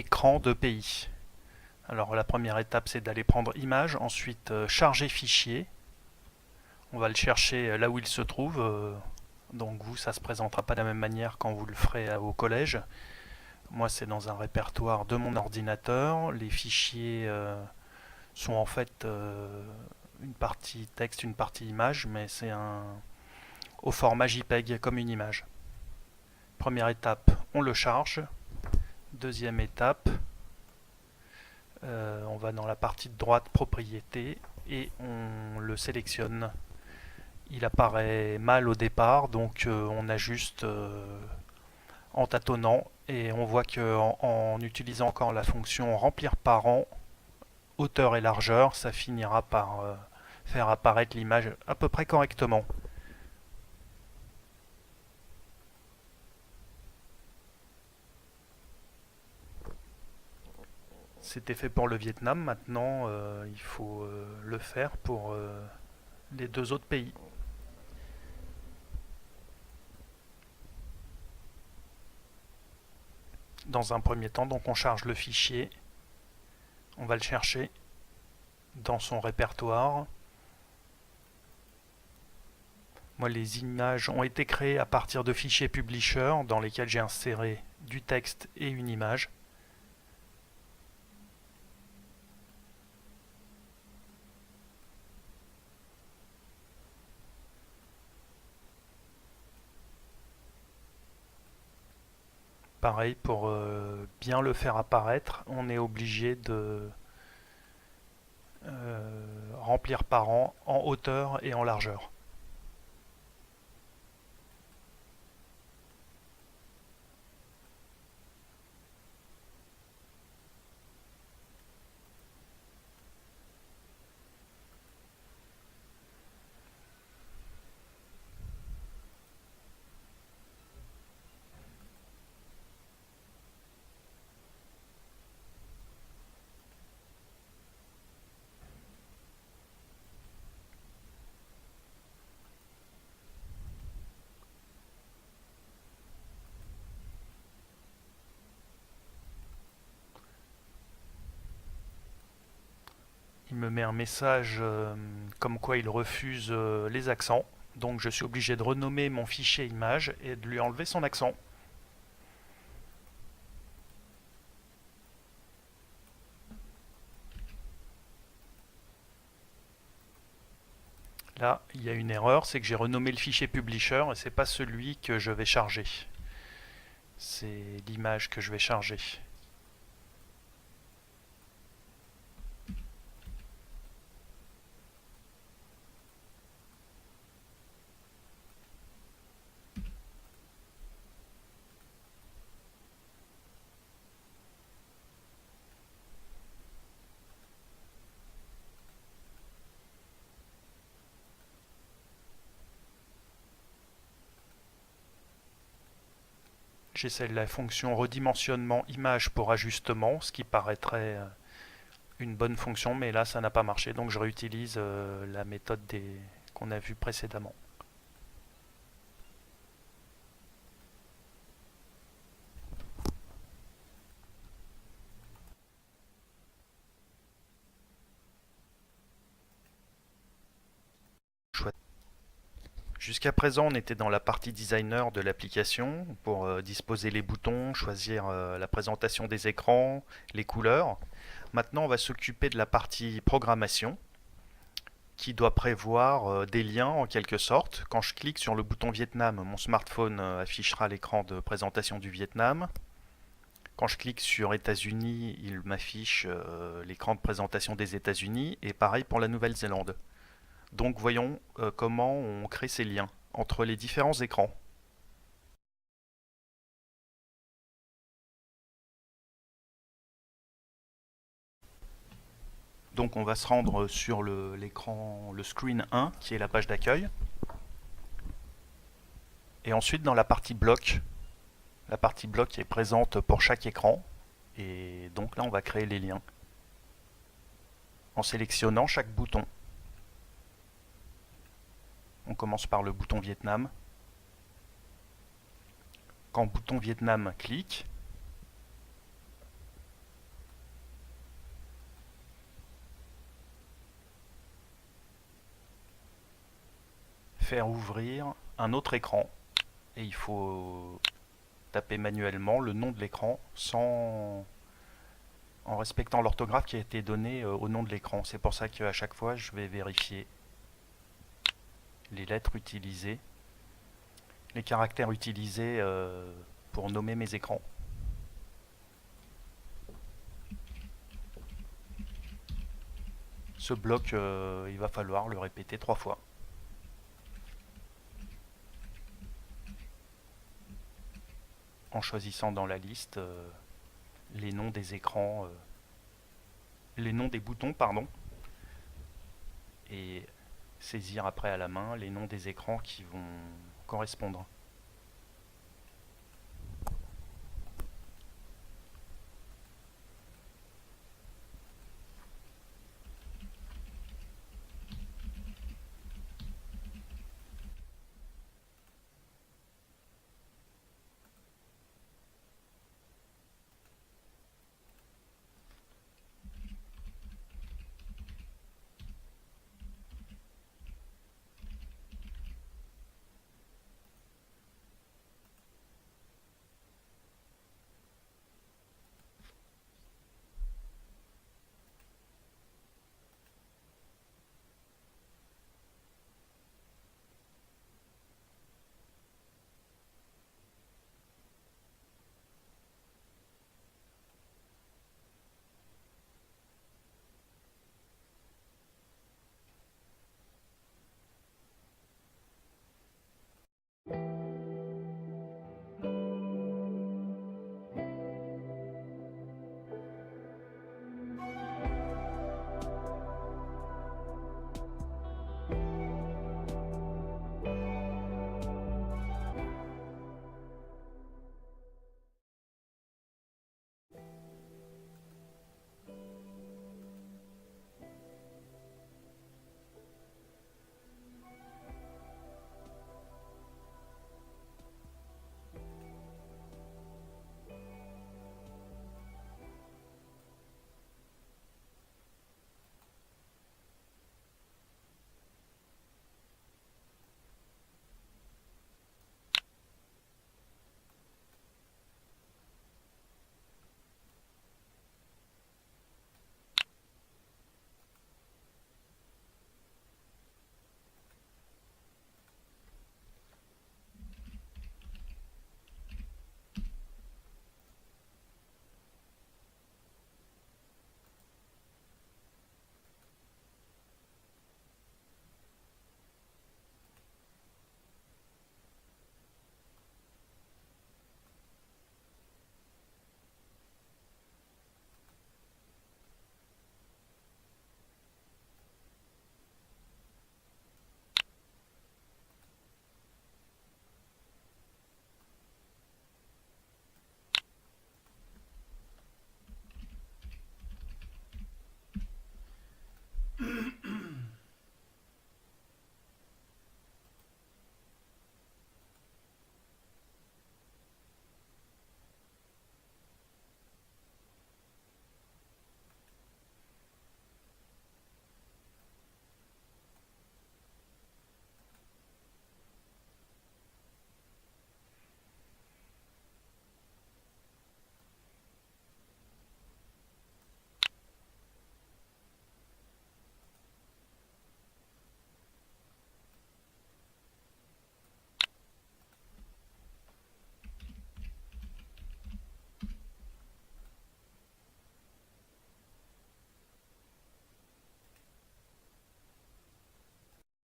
écran de pays. Alors la première étape c'est d'aller prendre image, ensuite charger fichier. On va le chercher là où il se trouve. Donc vous, ça se présentera pas de la même manière quand vous le ferez au collège. Moi c'est dans un répertoire de mon ordinateur. Les fichiers sont en fait une partie texte, une partie image, mais c'est au format JPEG comme une image. Première étape, on le charge. Deuxième étape, on va dans la partie de droite propriété et on le sélectionne. Il apparaît mal au départ, donc on ajuste en tâtonnant et on voit qu'en utilisant encore la fonction remplir par rang, hauteur et largeur, ça finira par faire apparaître l'image à peu près correctement. C'était fait pour le Vietnam, maintenant il faut le faire pour les deux autres pays. Dans un premier temps, donc on charge le fichier, on va le chercher dans son répertoire. Moi, les images ont été créées à partir de fichiers publisher dans lesquels j'ai inséré du texte et une image. Pareil, pour bien le faire apparaître, on est obligé de remplir par rang en hauteur et en largeur. Il me met un message comme quoi il refuse les accents. Donc je suis obligé de renommer mon fichier image et de lui enlever son accent. Là, il y a une erreur, c'est que j'ai renommé le fichier publisher et c'est pas celui que je vais charger. C'est l'image que je vais charger. J'essaie la fonction redimensionnement image pour ajustement, ce qui paraîtrait une bonne fonction, mais là ça n'a pas marché, donc je réutilise la méthode qu'on a vue précédemment. Jusqu'à présent, on était dans la partie designer de l'application pour disposer les boutons, choisir la présentation des écrans, les couleurs. Maintenant, on va s'occuper de la partie programmation qui doit prévoir des liens en quelque sorte. Quand je clique sur le bouton Vietnam, mon smartphone affichera l'écran de présentation du Vietnam. Quand je clique sur États-Unis, il m'affiche l'écran de présentation des États-Unis et pareil pour la Nouvelle-Zélande. Donc voyons comment on crée ces liens entre les différents écrans. Donc on va se rendre sur l'écran, le screen 1 qui est la page d'accueil. Et ensuite dans la partie bloc qui est présente pour chaque écran. Et donc là on va créer les liens en sélectionnant chaque bouton. On commence par le bouton Vietnam. Quand bouton Vietnam clique, faire ouvrir un autre écran et il faut taper manuellement le nom de l'écran sans en respectant l'orthographe qui a été donnée au nom de l'écran. C'est pour ça qu'à chaque fois je vais vérifier les lettres utilisées, les caractères utilisés pour nommer mes écrans. Ce bloc, il va falloir le répéter 3 fois. En choisissant dans la liste les noms des écrans, les noms des boutons, pardon, et saisir après à la main les noms des écrans qui vont correspondre.